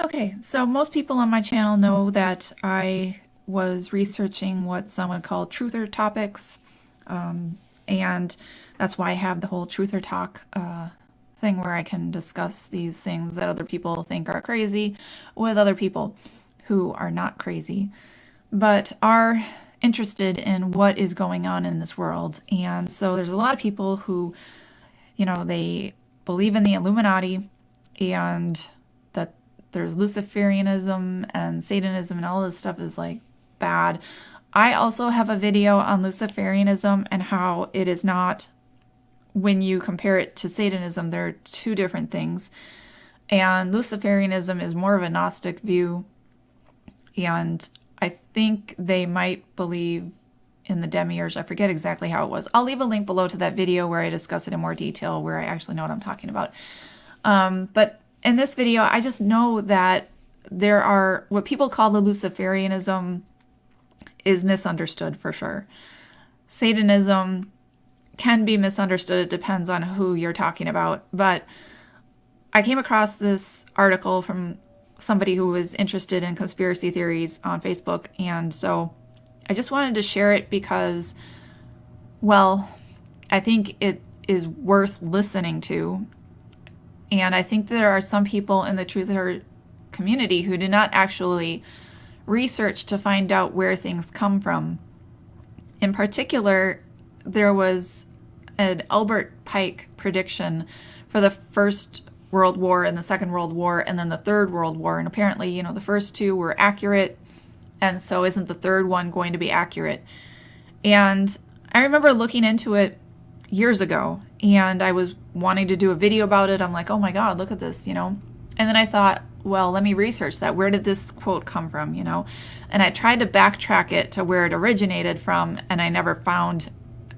Okay, so most people on my channel know that I was researching what some would call truther topics, and that's why I have the whole truther talk thing where I can discuss these things that other people think are crazy with other people who are not crazy, but are interested in what is going on in this world. And so there's a lot of people who, they believe in the Illuminati and that there's Luciferianism and Satanism and all this stuff is like bad. I also have a video on Luciferianism and how it is not, when you compare it to Satanism, they're two different things. And Luciferianism is more of a Gnostic view. And I think they might believe in the demiurge. I forget exactly how it was. I'll leave a link below to that video where I discuss it in more detail, where I actually know what I'm talking about. But in this video, I just know that there are what people call the Luciferianism is misunderstood for sure. Satanism can be misunderstood. It depends on who you're talking about. But I came across this article from somebody who was interested in conspiracy theories on Facebook. And so I just wanted to share it because, well, I think it is worth listening to. And I think there are some people in the truther community who did not actually research to find out where things come from. In particular, there was an Albert Pike prediction for the First World War and the Second World War and then the Third World War. And apparently, the first two were accurate. And so isn't the third one going to be accurate? And I remember looking into it years ago, and I was wanting to do a video about it. I'm like, oh my God, look at this, And then I thought, well, let me research that. Where did this quote come from, And I tried to backtrack it to where it originated from, and I never found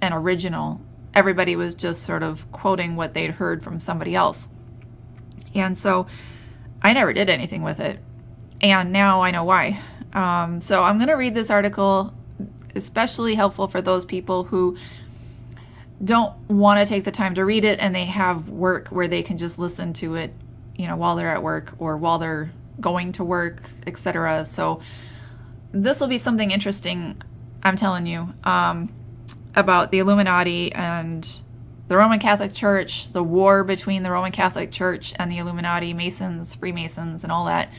an original. Everybody was just sort of quoting what they'd heard from somebody else. And so I never did anything with it. And now I know why. So I'm going to read this article, especially helpful for those people who don't want to take the time to read it and they have work where they can just listen to it, while they're at work or while they're going to work, etc. So this will be something interesting, I'm telling you, about the Illuminati and the Roman Catholic Church, the war between the Roman Catholic Church and the Illuminati, Masons, Freemasons, and all that.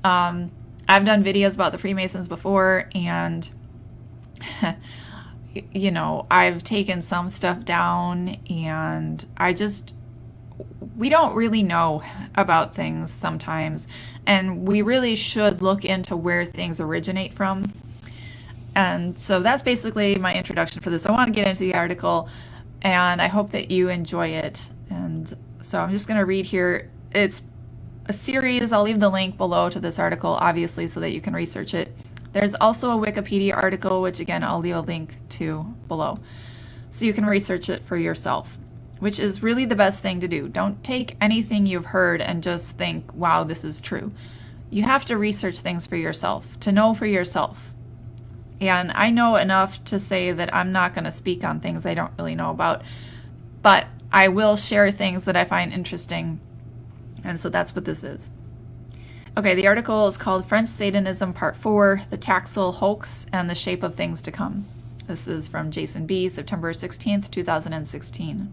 I've done videos about the Freemasons before, and I've taken some stuff down, and we don't really know about things sometimes, and we really should look into where things originate from. And so that's basically my introduction for this. I want to get into the article, and I hope that you enjoy it. And so I'm just going to read here. It's a series. I'll leave the link below to this article, obviously, so that you can research it. There's also a Wikipedia article, which again, I'll leave a link to below, so you can research it for yourself, which is really the best thing to do. Don't take anything you've heard and just think, wow, this is true. You have to research things for yourself, to know for yourself. And I know enough to say that I'm not going to speak on things I don't really know about, but I will share things that I find interesting. And so that's what this is. Okay, the article is called French Satanism Part 4, The Taxil Hoax and the Shape of Things to Come. This is from Jason B., September 16th, 2016.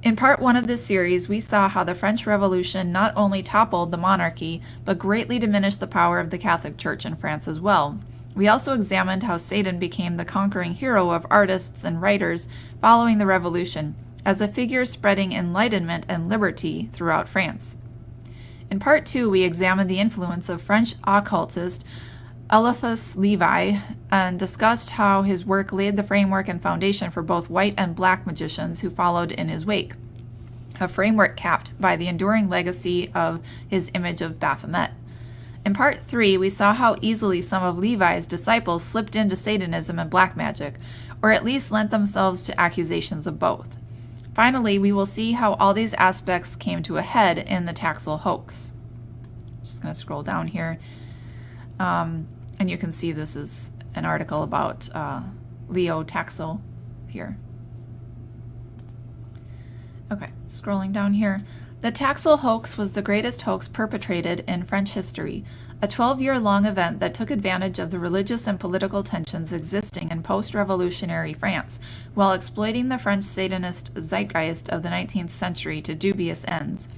In part 1 of this series, we saw how the French Revolution not only toppled the monarchy, but greatly diminished the power of the Catholic Church in France as well. We also examined how Satan became the conquering hero of artists and writers following the Revolution, as a figure spreading enlightenment and liberty throughout France. In part 2, we examined the influence of French occultist Eliphas Levi and discussed how his work laid the framework and foundation for both white and black magicians who followed in his wake, a framework capped by the enduring legacy of his image of Baphomet. In part 3, we saw how easily some of Levi's disciples slipped into Satanism and black magic, or at least lent themselves to accusations of both. Finally, we will see how all these aspects came to a head in the Taxil Hoax. Just going to scroll down here. And you can see this is an article about Leo Taxil here. Okay, scrolling down here. The Taxil Hoax was the greatest hoax perpetrated in French history, a 12-year-long event that took advantage of the religious and political tensions existing in post-revolutionary France, while exploiting the French Satanist zeitgeist of the 19th century to dubious ends.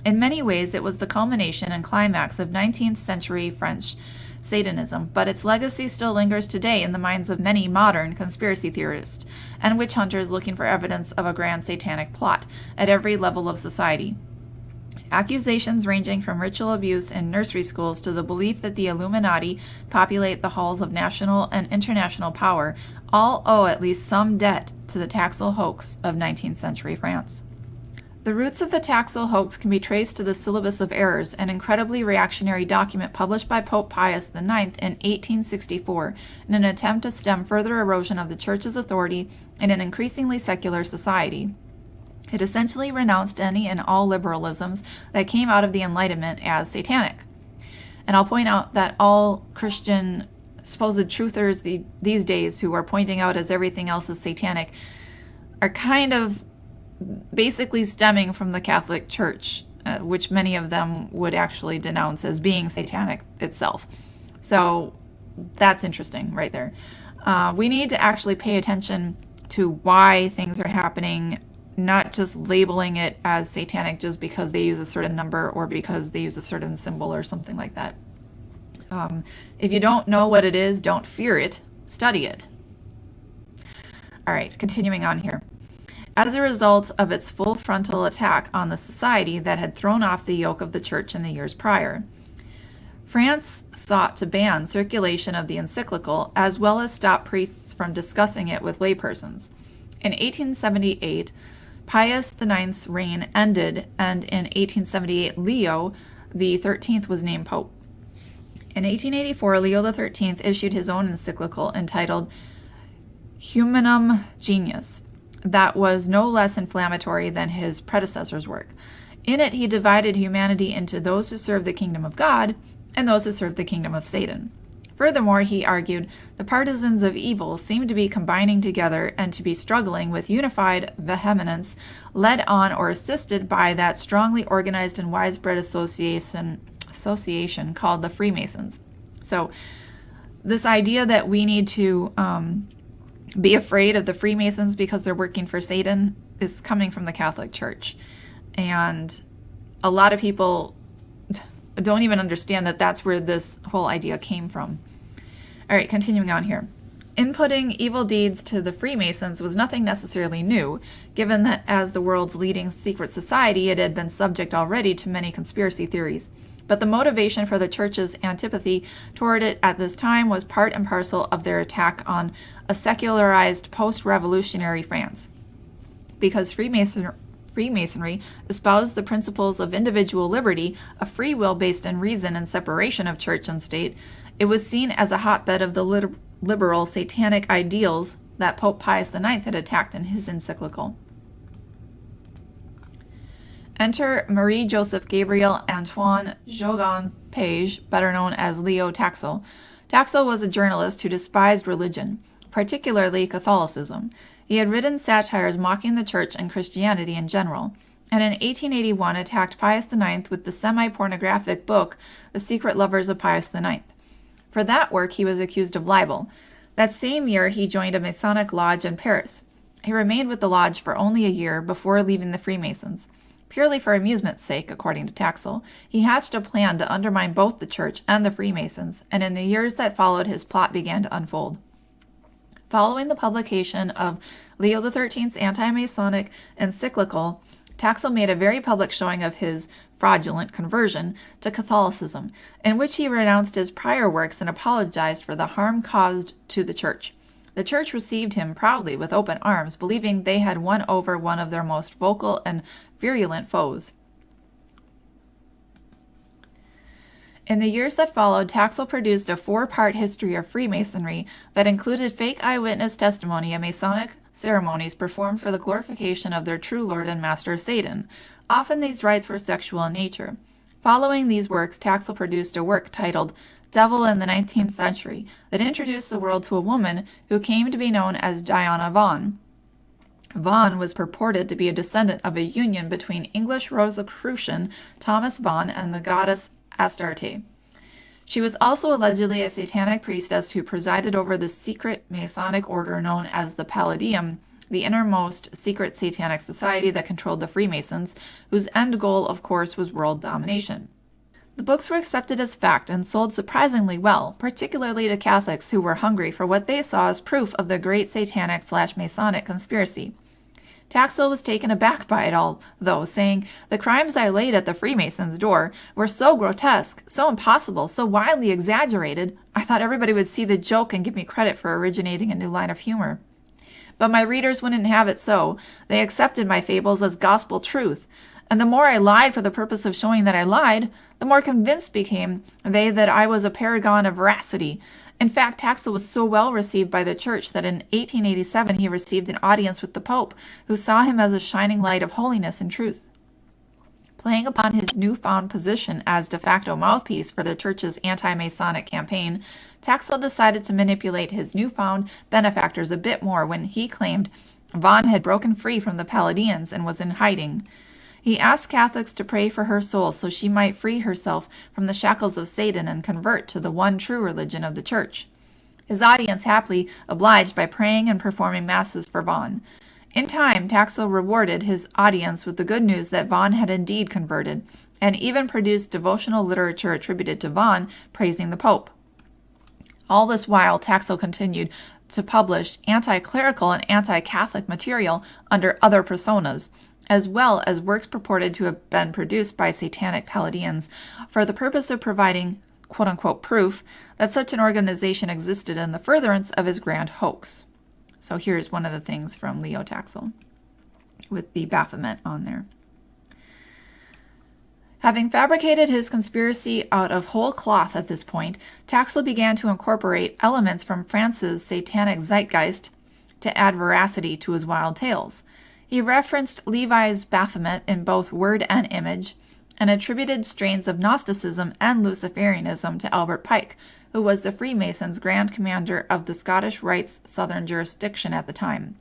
In many ways, it was the culmination and climax of 19th century French Satanism, but its legacy still lingers today in the minds of many modern conspiracy theorists and witch hunters looking for evidence of a grand satanic plot at every level of society. Accusations ranging from ritual abuse in nursery schools to the belief that the Illuminati populate the halls of national and international power all owe at least some debt to the Taxil Hoax of 19th century France. The roots of the Taxil Hoax can be traced to the Syllabus of Errors, an incredibly reactionary document published by Pope Pius IX in 1864 in an attempt to stem further erosion of the Church's authority in an increasingly secular society. It essentially renounced any and all liberalisms that came out of the Enlightenment as satanic. And I'll point out that all Christian supposed truthers these days who are pointing out as everything else is satanic are kind of basically stemming from the Catholic Church, which many of them would actually denounce as being satanic itself. So that's interesting right there. We need to actually pay attention to why things are happening, not just labeling it as satanic just because they use a certain number or because they use a certain symbol or something like that. If you don't know what it is, don't fear it, study it. All right, continuing on here. As a result of its full frontal attack on the society that had thrown off the yoke of the Church in the years prior, France sought to ban circulation of the encyclical as well as stop priests from discussing it with laypersons. In 1878, Pius IX's reign ended, and in 1878, Leo XIII was named Pope. In 1884, Leo XIII issued his own encyclical entitled Humanum Genius, that was no less inflammatory than his predecessor's work. In it, he divided humanity into those who serve the kingdom of God and those who serve the kingdom of Satan. Furthermore, he argued, the partisans of evil seem to be combining together and to be struggling with unified vehemence, led on or assisted by that strongly organized and widespread association called the Freemasons. So this idea that we need to be afraid of the Freemasons because they're working for Satan is coming from the Catholic Church. And a lot of people don't even understand that that's where this whole idea came from. All right, continuing on here. Inputting evil deeds to the Freemasons was nothing necessarily new, given that as the world's leading secret society, it had been subject already to many conspiracy theories. But the motivation for the Church's antipathy toward it at this time was part and parcel of their attack on a secularized post-revolutionary France. Because Freemasonry espoused the principles of individual liberty, a free will based in reason and separation of church and state, it was seen as a hotbed of the liberal satanic ideals that Pope Pius IX had attacked in his encyclical. Enter Marie-Joseph Gabriel Antoine Jogan Page, better known as Leo Taxil. Taxil was a journalist who despised religion, particularly Catholicism. He had written satires mocking the Church and Christianity in general, and in 1881 attacked Pius IX with the semi-pornographic book The Secret Lovers of Pius IX. For that work, he was accused of libel. That same year, he joined a Masonic lodge in Paris. He remained with the lodge for only a year before leaving the Freemasons. Purely for amusement's sake, according to Taxil, he hatched a plan to undermine both the Church and the Freemasons, and in the years that followed, his plot began to unfold. Following the publication of Leo XIII's anti-Masonic encyclical, Taxil made a very public showing of his fraudulent conversion to Catholicism, in which he renounced his prior works and apologized for the harm caused to the Church. The Church received him proudly with open arms, believing they had won over one of their most vocal and virulent foes. In the years that followed, Taxil produced a 4-part history of Freemasonry that included fake eyewitness testimony of Masonic ceremonies performed for the glorification of their true Lord and Master Satan. Often these rites were sexual in nature. Following these works, Taxil produced a work titled Devil in the 19th Century that introduced the world to a woman who came to be known as Diana Vaughan. Vaughan was purported to be a descendant of a union between English Rosicrucian Thomas Vaughan and the goddess Astarte. She was also allegedly a satanic priestess who presided over the secret Masonic order known as the Palladium, the innermost secret satanic society that controlled the Freemasons, whose end goal, of course, was world domination. The books were accepted as fact and sold surprisingly well, particularly to Catholics who were hungry for what they saw as proof of the great satanic/Masonic conspiracy. Taxil was taken aback by it all, though, saying, "The crimes I laid at the Freemasons' door were so grotesque, so impossible, so widely exaggerated, I thought everybody would see the joke and give me credit for originating a new line of humor. But my readers wouldn't have it so. They accepted my fables as gospel truth. And the more I lied for the purpose of showing that I lied, the more convinced became they that I was a paragon of veracity. In fact, Taxil was so well received by the church that in 1887 he received an audience with the Pope, who saw him as a shining light of holiness and truth." Playing upon his newfound position as de facto mouthpiece for the church's anti-Masonic campaign, Taxil decided to manipulate his newfound benefactors a bit more when he claimed Vaughan had broken free from the Palladians and was in hiding. He asked Catholics to pray for her soul so she might free herself from the shackles of Satan and convert to the one true religion of the Church. His audience happily obliged by praying and performing masses for Vaughan. In time, Taxil rewarded his audience with the good news that Vaughan had indeed converted, and even produced devotional literature attributed to Vaughan praising the Pope. All this while, Taxil continued to publish anti-clerical and anti-Catholic material under other personas, as well as works purported to have been produced by satanic Palladians for the purpose of providing quote-unquote proof that such an organization existed in the furtherance of his grand hoax. So here's one of the things from Leo Taxil with the Baphomet on there. Having fabricated his conspiracy out of whole cloth at this point, Taxil began to incorporate elements from France's satanic zeitgeist to add veracity to his wild tales. He referenced Levi's Baphomet in both word and image, and attributed strains of Gnosticism and Luciferianism to Albert Pike, who was the Freemasons' Grand Commander of the Scottish Rite's southern jurisdiction at the time.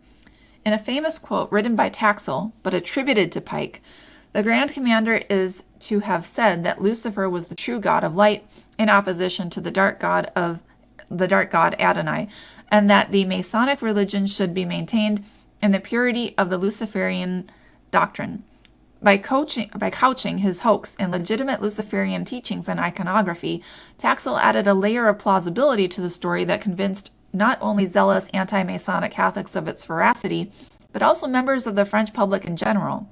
In a famous quote written by Taxil, but attributed to Pike, the Grand Commander is to have said that Lucifer was the true god of light in opposition to the dark god Adonai, and that the Masonic religion should be maintained in the purity of the Luciferian doctrine. By couching his hoax in legitimate Luciferian teachings and iconography, Taxil added a layer of plausibility to the story that convinced not only zealous anti-Masonic Catholics of its veracity, but also members of the French public in general.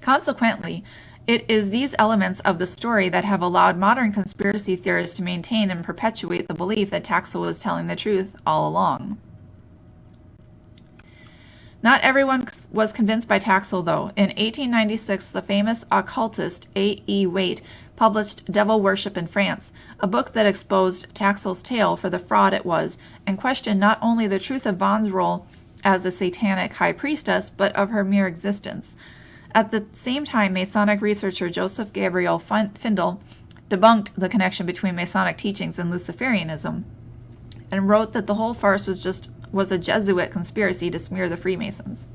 Consequently, it is these elements of the story that have allowed modern conspiracy theorists to maintain and perpetuate the belief that Taxil was telling the truth all along. Not everyone was convinced by Taxil, though. In 1896, the famous occultist A.E. Waite published Devil Worship in France, a book that exposed Taxil's tale for the fraud it was, and questioned not only the truth of Vaughan's role as a satanic high priestess, but of her mere existence. At the same time, Masonic researcher Joseph Gabriel Findel debunked the connection between Masonic teachings and Luciferianism, and wrote that the whole farce was a Jesuit conspiracy to smear the Freemasons.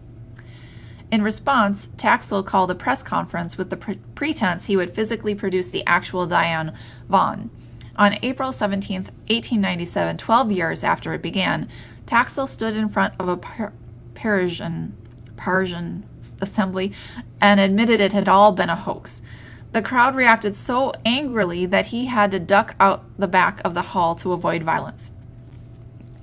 In response, Taxil called a press conference with the pretense he would physically produce the actual Diane Vaughan. On April 17, 1897, 12 years after it began, Taxil stood in front of a Parisian assembly and admitted it had all been a hoax. The crowd reacted so angrily that he had to duck out the back of the hall to avoid violence.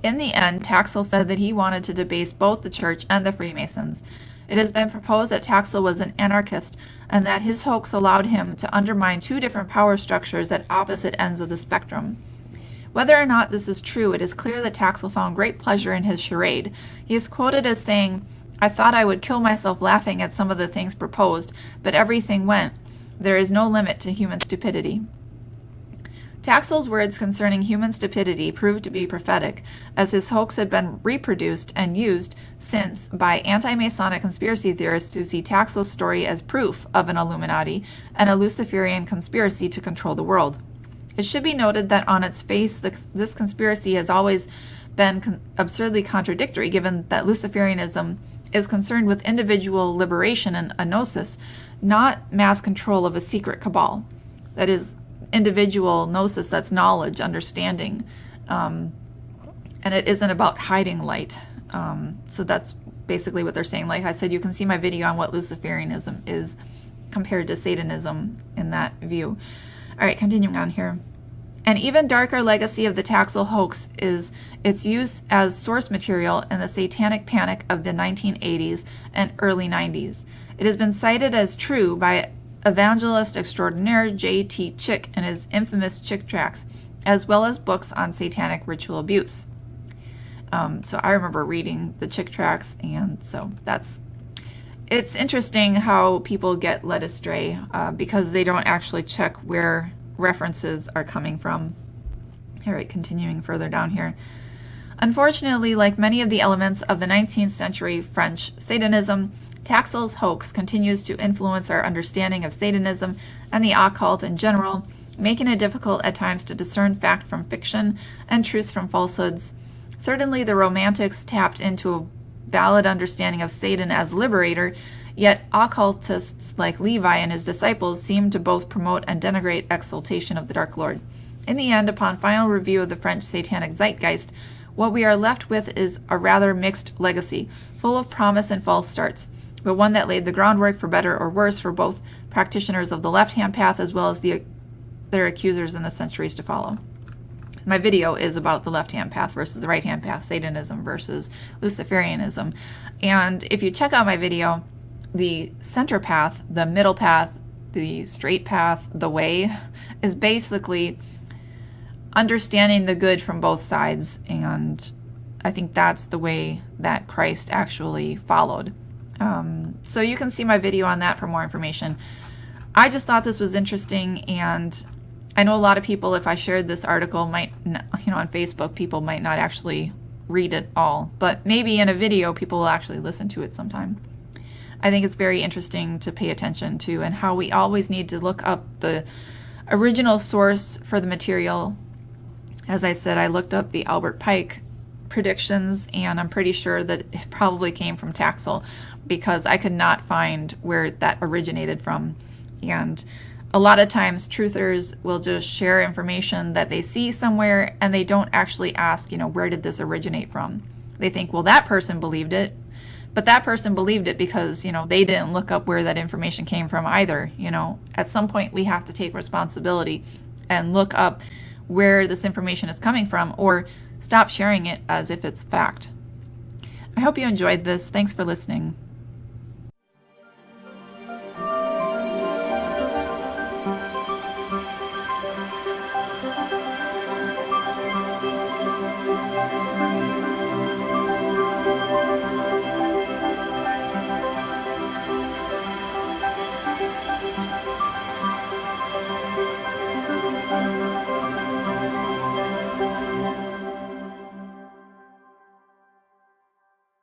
In the end, Taxil said that he wanted to debase both the Church and the Freemasons. It has been proposed that Taxil was an anarchist and that his hoax allowed him to undermine two different power structures at opposite ends of the spectrum. Whether or not this is true, it is clear that Taxil found great pleasure in his charade. He is quoted as saying, "I thought I would kill myself laughing at some of the things proposed, but everything went. There is no limit to human stupidity." Taxil's words concerning human stupidity proved to be prophetic, as his hoax had been reproduced and used since by anti-Masonic conspiracy theorists who see Taxil's story as proof of an Illuminati and a Luciferian conspiracy to control the world. It should be noted that on its face, this conspiracy has always been absurdly contradictory, given that Luciferianism is concerned with individual liberation and gnosis, not mass control of a secret cabal. That is individual gnosis, that's knowledge, understanding, and it isn't about hiding light. So that's basically what they're saying. Like I said, you can see my video on what Luciferianism is compared to Satanism in that view. All right, continuing on here. An even darker legacy of the Taxil Hoax is its use as source material in the satanic panic of the 1980s and early 90s. It has been cited as true by evangelist extraordinaire J.T. Chick in his infamous Chick Tracts, as well as books on satanic ritual abuse. So I remember reading the Chick Tracts, and so it's interesting how people get led astray because they don't actually check where references are coming from. All right, continuing further down here. Unfortunately, like many of the elements of the 19th century French Satanism, Taxil's hoax continues to influence our understanding of Satanism and the occult in general, making it difficult at times to discern fact from fiction and truth from falsehoods. Certainly, the Romantics tapped into a valid understanding of Satan as liberator, yet occultists like Levi and his disciples seem to both promote and denigrate exaltation of the Dark Lord. In the end, upon final review of the French satanic zeitgeist, what we are left with is a rather mixed legacy, full of promise and false starts, but one that laid the groundwork for better or worse for both practitioners of the left-hand path as well as their accusers in the centuries to follow. My video is about the left-hand path versus the right-hand path, Satanism versus Luciferianism. And if you check out my video, the center path, the middle path, the straight path, the way, is basically understanding the good from both sides. And I think that's the way that Christ actually followed. So you can see my video on that for more information. I just thought this was interesting, and I know a lot of people, if I shared this article, might, on Facebook, people might not actually read it all, but maybe in a video, people will actually listen to it sometime. I think it's very interesting to pay attention to, and how we always need to look up the original source for the material. As I said, I looked up the Albert Pike predictions, and I'm pretty sure that it probably came from Taxil, because I could not find where that originated from. And a lot of times truthers will just share information that they see somewhere, and they don't actually ask, where did this originate from? They think, well, that person believed it, but that person believed it because, they didn't look up where that information came from either. At some point we have to take responsibility and look up where this information is coming from, or stop sharing it as if it's fact. I hope you enjoyed this. Thanks for listening.